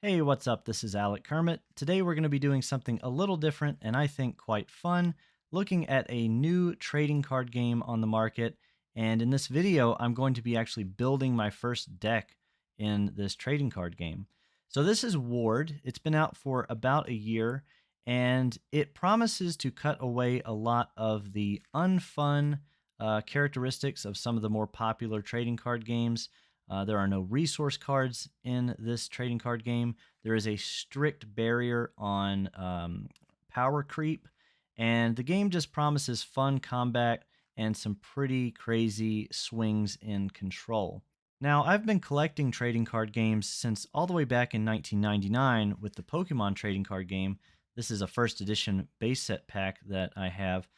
Hey, what's up? This is Alec Kermit. Today we're going to be doing something a little different and I think quite fun, looking at a new trading card game on the market. And in this video, I'm going to be actually building my first deck in this trading card game. So this is Ward. It's been out for about a year and it promises to cut away a lot of the unfun characteristics of some of the more popular trading card games. There are no resource cards in this trading card game. There is a strict barrier on power creep, and the game just promises fun combat and some pretty crazy swings in control. Now, I've been collecting trading card games since all the way back in 1999 with the Pokemon trading card game. This is a first edition base set pack that I have.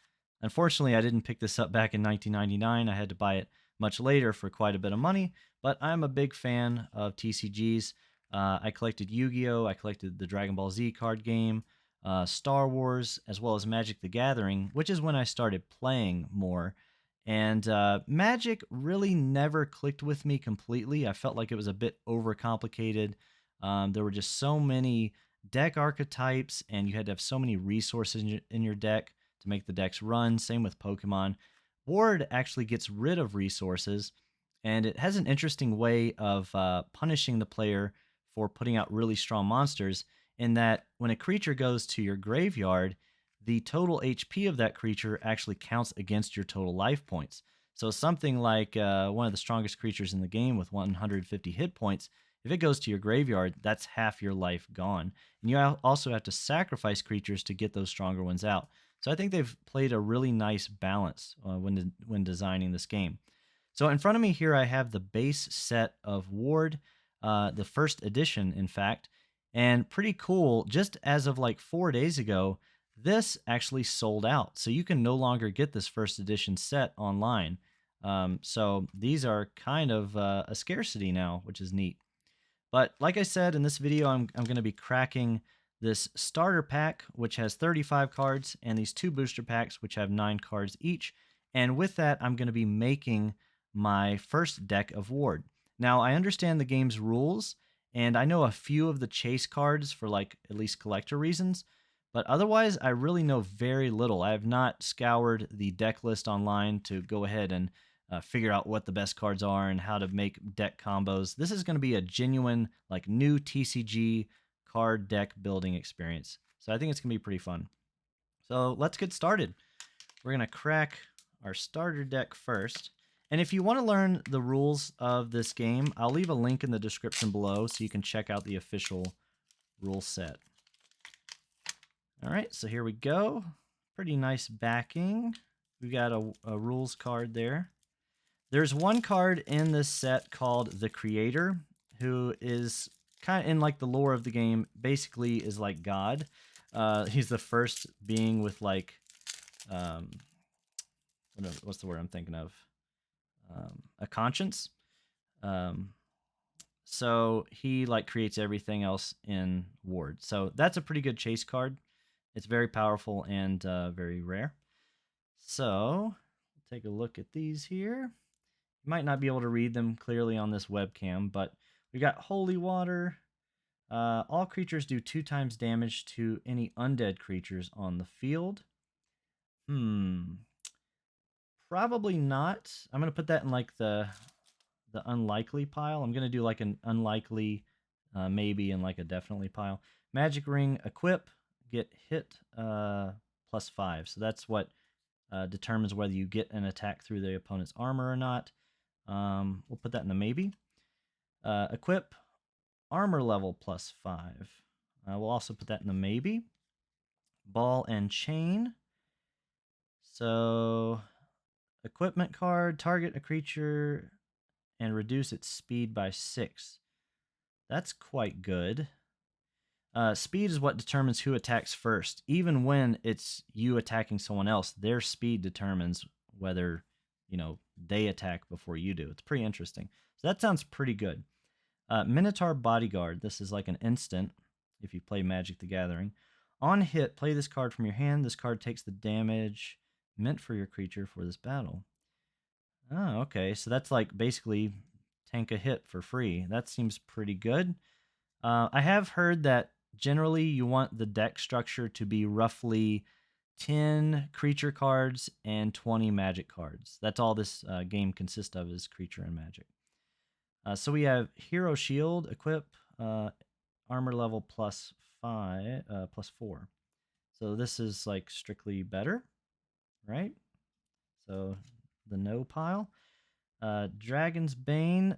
Unfortunately, I didn't pick this up back in 1999. I had to buy it much later for quite a bit of money, but I'm a big fan of TCGs. I collected Yu-Gi-Oh! I collected the Dragon Ball Z card game, Star Wars, as well as Magic the Gathering, which is when I started playing more. And Magic really never clicked with me completely. I felt like it was a bit overcomplicated. There were just so many deck archetypes, and you had to have so many resources in your deck to make the decks run. Same with Pokemon. Ward actually gets rid of resources, and it has an interesting way of punishing the player for putting out really strong monsters. In that, when a creature goes to your graveyard, the total HP of that creature actually counts against your total life points. So, something like one of the strongest creatures in the game with 150 hit points, if it goes to your graveyard, that's half your life gone. And you also have to sacrifice creatures to get those stronger ones out. So I think they've played a really nice balance when designing this game. So in front of me here, I have the base set of Ward, the first edition, in fact, and pretty cool. Just as of like 4 days ago, this actually sold out. So you can no longer get this first edition set online. So these are kind of a scarcity now, which is neat. But like I said, in this video, I'm going to be cracking this starter pack, which has 35 cards, and these two booster packs, which have 9 cards each. And with that, I'm going to be making my first deck of Ward. Now, I understand the game's rules, and I know a few of the chase cards for like at least collector reasons, but otherwise, I really know very little. I have not scoured the deck list online to go ahead and figure out what the best cards are and how to make deck combos. This is going to be a genuine, like, new TCG card deck building experience. So I think it's going to be pretty fun. So let's get started. We're going to crack our starter deck first. And if you want to learn the rules of this game, I'll leave a link in the description below so you can check out the official rule set. All right, so here we go. Pretty nice backing. We got a rules card there. There's one card in this set called the Creator, who is kind of in like the lore of the game, basically is like God. He's the first being with like, um, what's the word I'm thinking of? A conscience. Um, so he like creates everything else in Ward. So that's a pretty good chase card. It's very powerful and very rare. So take a look at these here. You might not be able to read them clearly on this webcam, but we got Holy Water. All creatures do 2 times damage to any undead creatures on the field. Probably not. I'm going to put that in like the unlikely pile. I'm going to do like an unlikely, maybe, and like a definitely pile. Magic Ring, equip, get hit +5. So that's what determines whether you get an attack through the opponent's armor or not. We'll put that in the maybe. Equip, armor level +5. We'll also put that in the maybe. Ball and chain. So, equipment card, target a creature and reduce its speed by 6. That's quite good. Speed is what determines who attacks first. Even when it's you attacking someone else, their speed determines whether, they attack before you do. It's pretty interesting. So that sounds pretty good. Minotaur Bodyguard. This is like an instant if you play Magic the Gathering. On hit, play this card from your hand. This card takes the damage meant for your creature for this battle. Oh, okay. So that's like basically tank a hit for free. That seems pretty good. I have heard that generally you want the deck structure to be roughly 10 creature cards and 20 magic cards. That's all this game consists of, is creature and magic. So we have Hero Shield, equip, armor level plus 4. So this is like strictly better, right? So the no pile. Dragon's Bane,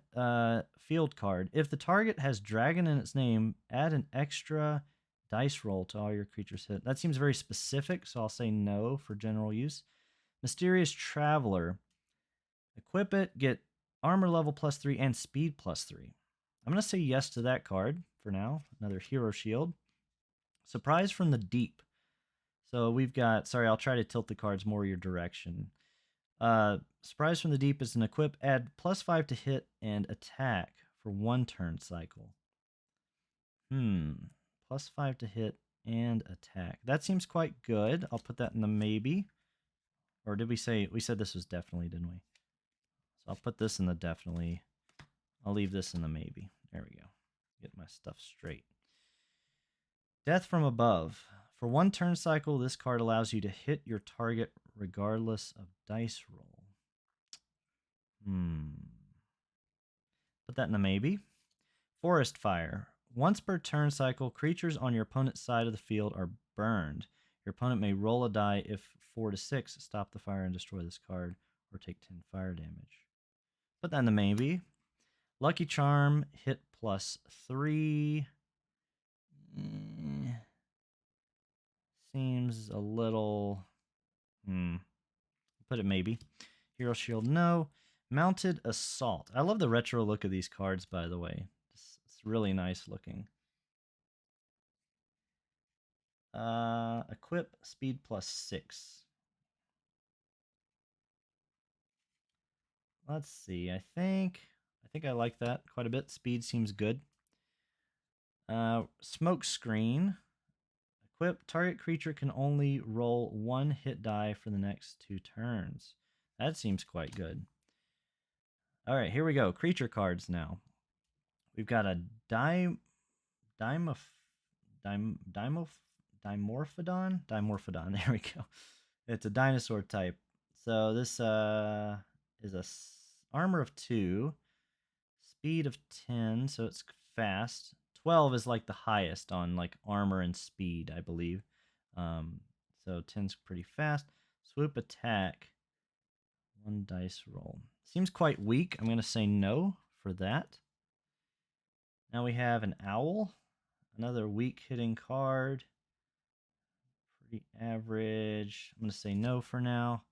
field card. If the target has dragon in its name, add an extra dice roll to all your creatures hit. That seems very specific, so I'll say no for general use. Mysterious Traveler. Equip it, get armor level +3 and speed +3. I'm going to say yes to that card for now. Another Hero Shield. Surprise from the Deep. So we've got, sorry, I'll try to tilt the cards more your direction. Surprise from the Deep is an equip, add +5 to hit and attack for 1 turn cycle. +5 to hit and attack. That seems quite good. I'll put that in the maybe. Or did we say, we said this was definitely, didn't we? So I'll put this in the definitely. I'll leave this in the maybe. There we go. Get my stuff straight. Death from Above. For 1 turn cycle, this card allows you to hit your target regardless of dice roll. Put that in a maybe. Forest Fire. Once per turn cycle, creatures on your opponent's side of the field are burned. Your opponent may roll a die if 4 to 6, stop the fire and destroy this card, or take 10 fire damage. Put that in the maybe. Lucky Charm, hit +3. Seems a little... Put it maybe. Hero Shield, no. Mounted Assault. I love the retro look of these cards, by the way. It's really nice looking. Equip, speed +6. Let's see. I think I like that quite a bit. Speed seems good. Smoke Screen. Equip, target creature can only roll 1 hit die for the next 2 turns. That seems quite good. All right, here we go. Creature cards now. We've got a Dimorphodon. There we go. It's a dinosaur type. So this is a armor of 2, speed of 10, so it's fast. 12 is like the highest on like armor and speed, I believe. So 10's pretty fast. Swoop attack, 1 dice roll. Seems quite weak. I'm going to say no for that. Now we have an owl, another weak hitting card. Pretty average. I'm going to say no for now.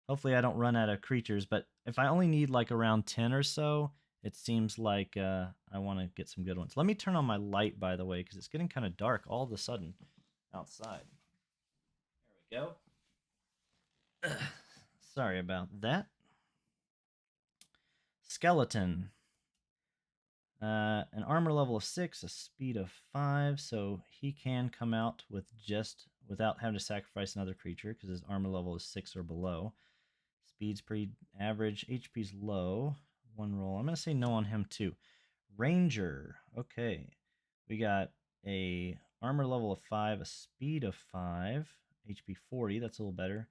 Hopefully I don't run out of creatures, but if I only need like around 10 or so, it seems like I want to get some good ones. Let me turn on my light, by the way, because it's getting kind of dark all of a sudden outside. There we go. Sorry about that. Skeleton. An armor level of 6, a speed of 5, so he can come out with just without having to sacrifice another creature because his armor level is 6 or below. Speed's pretty average. HP's low. 1 roll. I'm going to say no on him too. Ranger. Okay. We got a armor level of 5, a speed of 5, HP 40. That's a little better.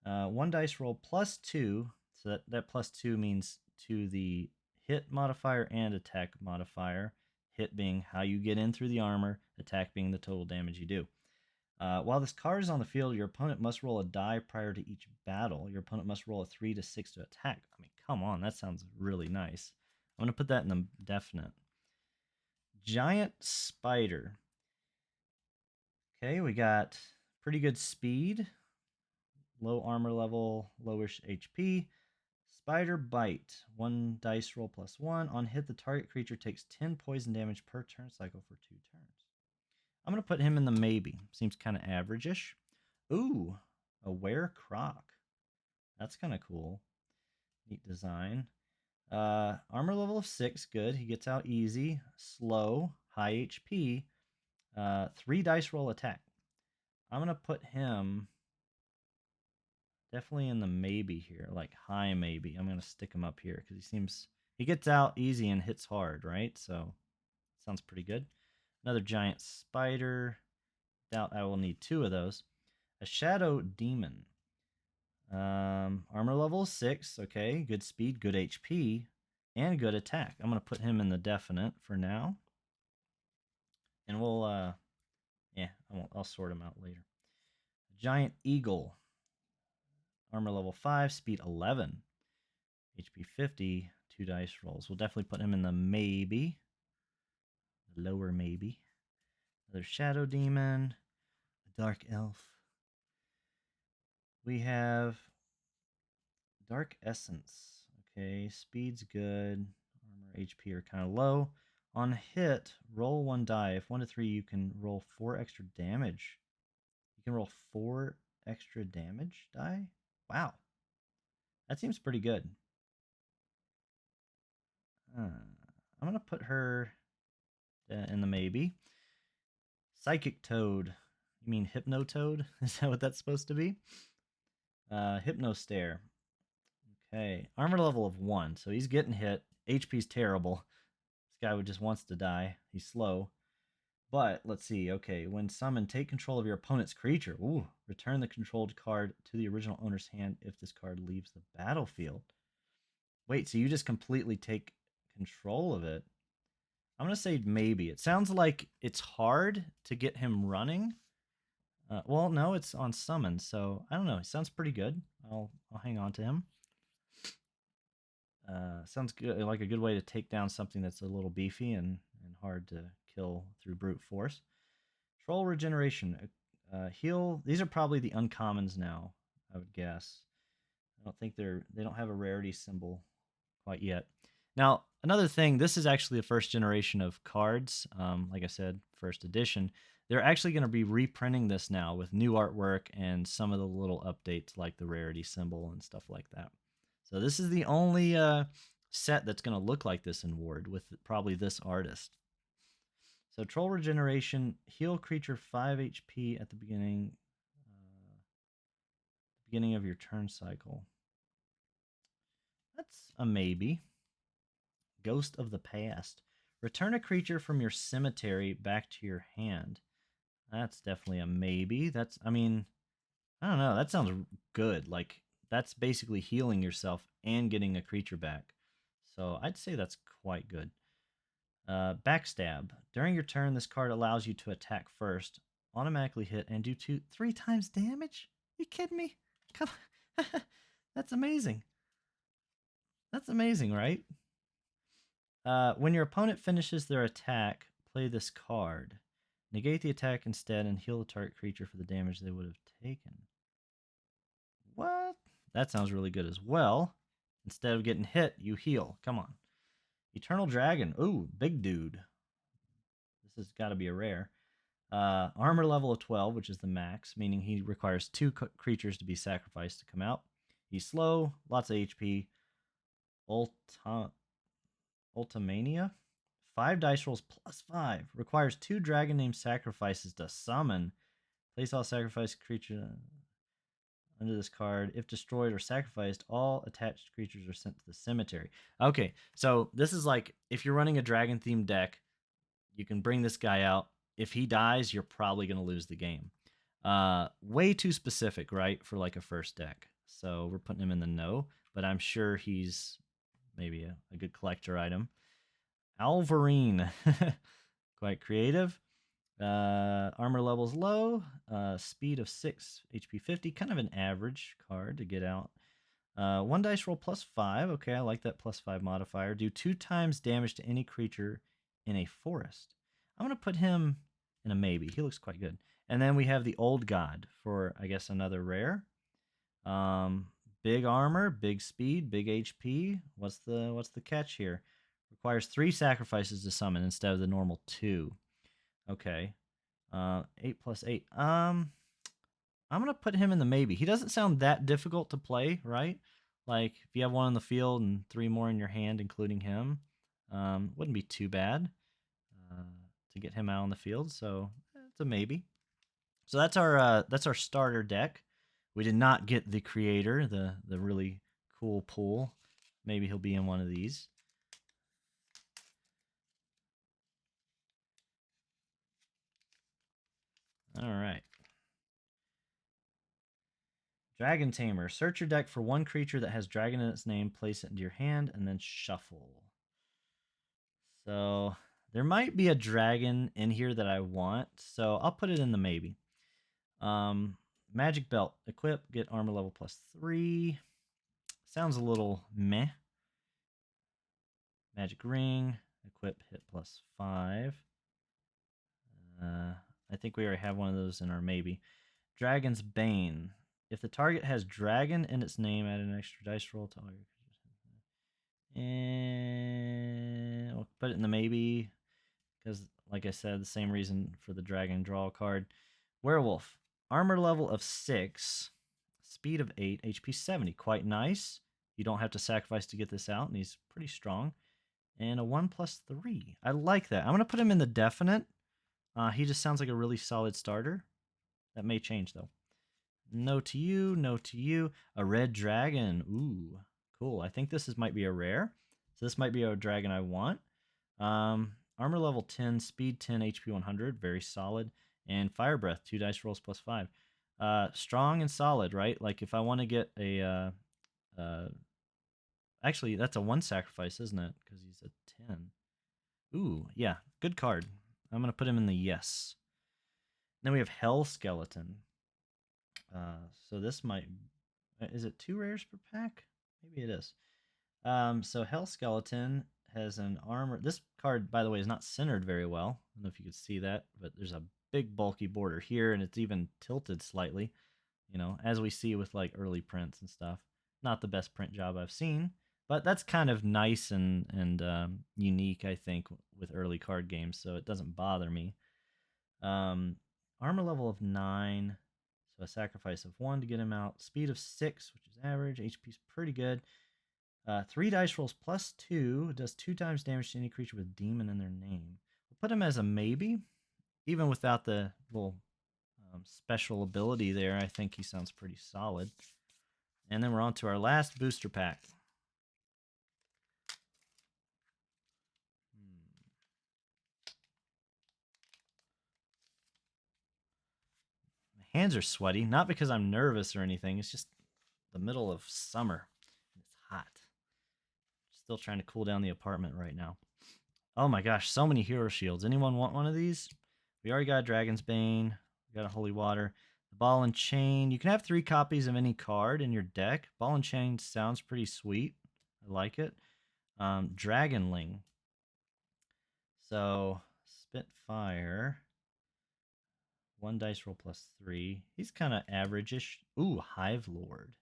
1 dice roll +2. So that +2 means to the hit modifier and attack modifier. Hit being how you get in through the armor, attack being the total damage you do. While this card is on the field, your opponent must roll a die prior to each battle. Your opponent must roll a 3 to 6 to attack. I mean, come on, that sounds really nice. I'm going to put that in the definite. Giant Spider. Okay, we got pretty good speed, low armor level, lowish HP. Spider Bite. 1 dice roll +1. On hit, the target creature takes 10 poison damage per turn cycle for 2 turns. I'm going to put him in the maybe. Seems kind of average-ish. Ooh, a Were-Croc. That's kind of cool. Neat design. Armor level of 6, good. He gets out easy. Slow, high HP. 3 dice roll attack. I'm going to put him definitely in the maybe here, like high maybe. I'm going to stick him up here because he gets out easy and hits hard, right? So sounds pretty good. Another giant spider. Doubt I will need 2 of those. A shadow demon. Armor level 6. Okay, good speed, good HP, and good attack. I'm gonna put him in the definite for now, and we'll yeah, I'll sort him out later. Giant eagle. Armor level 5, speed 11, HP 50. 2 dice rolls. We'll definitely put him in the maybe. Lower maybe. Another shadow demon. A dark elf. We have dark essence. Okay, speed's good. Armor, HP are kind of low. On hit, roll 1 die. If 1 to 3, you can roll 4 extra damage. You can roll 4 extra damage die? Wow. That seems pretty good. I'm going to put her in the maybe. Psychic Toad. You mean Hypno Toad? Is that what that's supposed to be? Hypno Stare. Okay. Armor level of 1. So he's getting hit. HP's terrible. This guy just wants to die. He's slow. But let's see. Okay. When summoned, take control of your opponent's creature. Ooh. Return the controlled card to the original owner's hand if this card leaves the battlefield. Wait, so you just completely take control of it? I'm going to say maybe. It sounds like it's hard to get him running. Well, no, it's on summon, so I don't know. It sounds pretty good. I'll hang on to him. Sounds good, like a good way to take down something that's a little beefy and hard to kill through brute force. Troll regeneration. Heal. These are probably the uncommons now, I would guess. I don't think they don't have a rarity symbol quite yet. Now, another thing, this is actually the first generation of cards. Like I said, first edition. They're actually going to be reprinting this now with new artwork and some of the little updates like the rarity symbol and stuff like that. So this is the only set that's going to look like this in Ward with probably this artist. So Troll Regeneration, heal creature 5 HP at the beginning of your turn cycle. That's a maybe. Ghost of the Past. Return a creature from your cemetery back to your hand. That's definitely a maybe. I mean, I don't know. That sounds good. Like, that's basically healing yourself and getting a creature back. So I'd say that's quite good. Backstab. During your turn, this card allows you to attack first, automatically hit, and do 3 times damage? You kidding me? Come on. That's amazing. That's amazing, right? When your opponent finishes their attack, play this card. Negate the attack instead and heal the target creature for the damage they would have taken. What? That sounds really good as well. Instead of getting hit, you heal. Come on. Eternal Dragon. Ooh, big dude. This has got to be a rare. Armor level of 12, which is the max, meaning he requires 2 creatures to be sacrificed to come out. He's slow, lots of HP. Ultimania. 5 dice rolls plus 5. Requires 2 dragon name sacrifices to summon. Place all sacrificed creature under this card. If destroyed or sacrificed, all attached creatures are sent to the cemetery. Okay, so this is like if you're running a dragon themed deck, you can bring this guy out. If he dies, you're probably going to lose the game. Way too specific, right, for like a first deck. So we're putting him in the no, but I'm sure he's maybe a good collector item. Alvarine. Quite creative. Armor level's low. Speed of 6. HP 50. Kind of an average card to get out. 1 dice roll plus 5. Okay, I like that plus 5 modifier. Do 2 times damage to any creature in a forest. I'm going to put him in a maybe. He looks quite good. And then we have the Old God for, I guess, another rare. Big armor, big speed, big HP. What's the catch here? Requires 3 sacrifices to summon instead of the normal 2. Okay. 8 plus 8. I'm gonna put him in the maybe. He doesn't sound that difficult to play, right? Like if you have 1 in the field and 3 more in your hand, including him, wouldn't be too bad to get him out on the field. So it's a maybe. So that's our starter deck. We did not get the creator, the really cool pool. Maybe he'll be in one of these. Dragon Tamer. Search your deck for one creature that has dragon in its name, place it into your hand, and then shuffle. So there might be a dragon in here that I want, so I'll put it in the maybe. Magic Belt. Equip, get armor level +3. Sounds a little meh. Magic Ring. Equip, hit +5. I think we already have one of those in our maybe. Dragon's Bane. If the target has dragon in its name, add an extra dice roll to all your creatures. And we'll put it in the maybe because, like I said, the same reason for the dragon draw card. Werewolf. Armor level of 6, speed of 8, HP 70. Quite nice. You don't have to sacrifice to get this out, and he's pretty strong. And a 1+3. I like that. I'm going to put him in the definite. He just sounds like a really solid starter. That may change, though. No to you, no to you. A red dragon. Ooh, cool. I think this might be a rare. So this might be a dragon I want. Armor level 10, speed 10, HP 100. Very solid. And fire breath, 2 dice rolls +5. Strong and solid, right? Like if I want to get a... actually, that's a 1 sacrifice, isn't it? Because he's a 10. Ooh, yeah. Good card. I'm going to put him in the yes. Then we have Hell Skeleton. So this might... Is it 2 rares per pack? Maybe it is. So Hell Skeleton has an armor... This card, by the way, is not centered very well. I don't know if you could see that, but there's a big bulky border here, and it's even tilted slightly, you know, as we see with like early prints and stuff. Not the best print job I've seen, but that's kind of nice and unique, I think, with early card games, so it doesn't bother me. Armor level of 9, so a sacrifice of 1 to get him out. Speed of 6, which is average. HP's pretty good. 3 dice rolls +2. It does 2 times damage to any creature with demon in their name. We'll put him as a maybe. Even without the little special ability there, I think he sounds pretty solid. And then we're on to our last booster pack. My hands are sweaty, not because I'm nervous or anything. It's just the middle of summer. It's hot. Still trying to cool down the apartment right now. Oh my gosh, so many hero shields. Anyone want one of these? We already got Dragon's Bane. We got a Holy Water. The Ball and Chain. You can have 3 copies of any card in your deck. Ball and Chain sounds pretty sweet. I like it. Dragonling. So, Spitfire. 1 dice roll +3. He's kind of average-ish. Ooh, Hive Lord.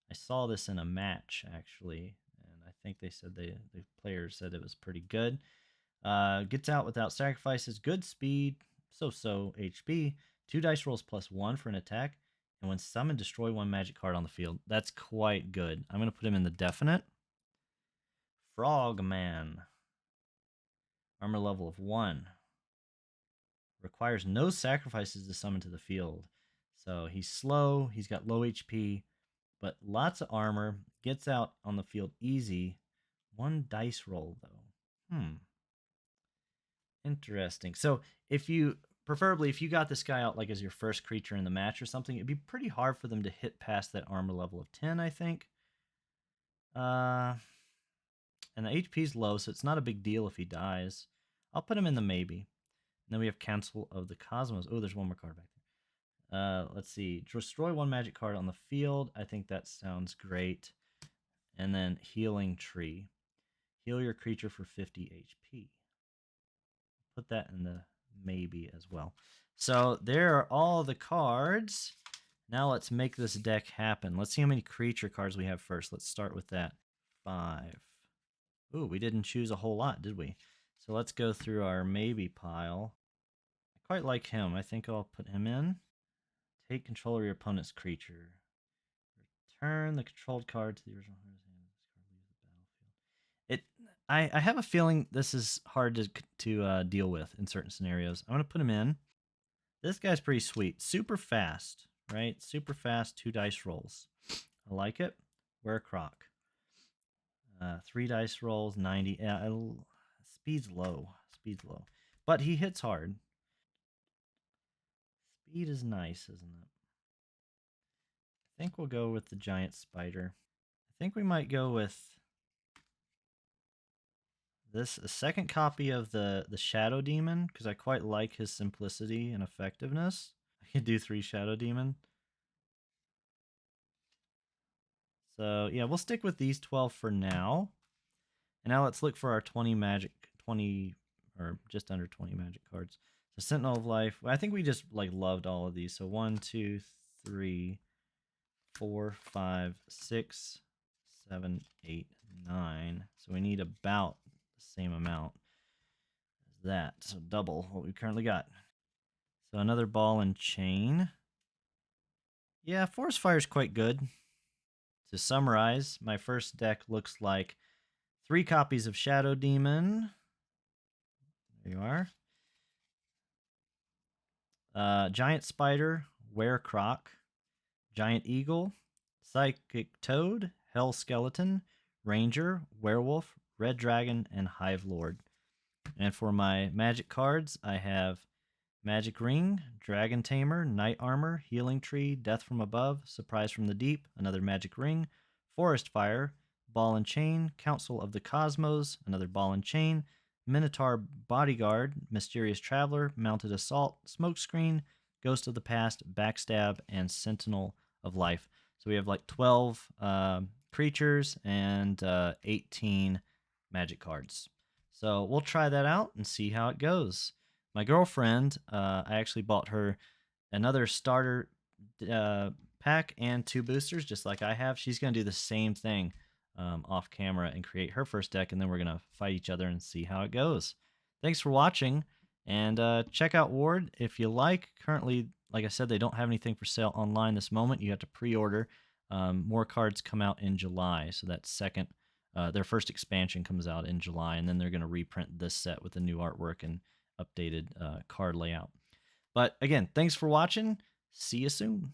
I saw this in a match, actually, and I think they said the players said it was pretty good. Gets out without sacrifices, good speed, so HP, 2 dice rolls +1 for an attack, and when summoned, destroy 1 magic card on the field. That's quite good. I'm going to put him in the definite. Frogman. Armor level of 1. Requires no sacrifices to summon to the field. So he's slow, he's got low HP, but lots of armor. Gets out on the field easy. 1 dice roll, though. Interesting. So preferably if you got this guy out like as your first creature in the match or something, it'd be pretty hard for them to hit past that armor level of 10, I think. And the HP's low, so it's not a big deal if he dies. I'll put him in the maybe. And then we have Council of the Cosmos. Oh, there's one more card back there. Let's see. Destroy 1 magic card on the field. I think that sounds great. And then Healing Tree. Heal your creature for 50 HP. Put that in the maybe as well. So there are all the cards. Now let's make this deck happen. Let's see how many creature cards we have first. Let's start with that. 5. Ooh, we didn't choose a whole lot, did we? So let's go through our maybe pile. I quite like him. I think I'll put him in. Take control of your opponent's creature. Return the controlled card to the original owner's hand. This card leaves the battlefield. I have a feeling this is hard to deal with in certain scenarios. I'm going to put him in. This guy's pretty sweet. Super fast, right? Super fast, 2 dice rolls. I like it. Wear a croc. 3 dice rolls, 90. Yeah, speed's low. Speed's low. But he hits hard. Speed is nice, isn't it? I think we'll go with the giant spider. I think we might go with this a second copy of the shadow demon because I quite like his simplicity and effectiveness. I can do 3 shadow demon. So yeah, we'll stick with these 12 for now. And now let's look for our 20 magic, 20 or just under 20 magic cards. So Sentinel of Life. I think we just like loved all of these. So 1, 2, 3, 4, 5, 6, 7, 8, 9. So we need about the same amount as that. So double what we currently got. So another ball and chain. Yeah, Forest Fire is quite good. To summarize, my first deck looks like 3 copies of Shadow Demon. There you are. Giant Spider, Werecroc, Giant Eagle, Psychic Toad, Hell Skeleton, Ranger, Werewolf, Red Dragon, and Hive Lord. And for my magic cards, I have Magic Ring, Dragon Tamer, Knight Armor, Healing Tree, Death from Above, Surprise from the Deep, another Magic Ring, Forest Fire, Ball and Chain, Council of the Cosmos, another Ball and Chain, Minotaur Bodyguard, Mysterious Traveler, Mounted Assault, Smokescreen, Ghost of the Past, Backstab, and Sentinel of Life. So we have like 12 creatures and 18 magic cards. So we'll try that out and see how it goes. My girlfriend, I actually bought her another starter pack and 2 boosters, just like I have. She's going to do the same thing off camera and create her first deck, and then we're going to fight each other and see how it goes. Thanks for watching, and check out Ward if you like. Currently, like I said, they don't have anything for sale online this moment. You have to pre-order. More cards come out in July, so that their first expansion comes out in July, and then they're going to reprint this set with the new artwork and updated card layout. But again, thanks for watching. See you soon.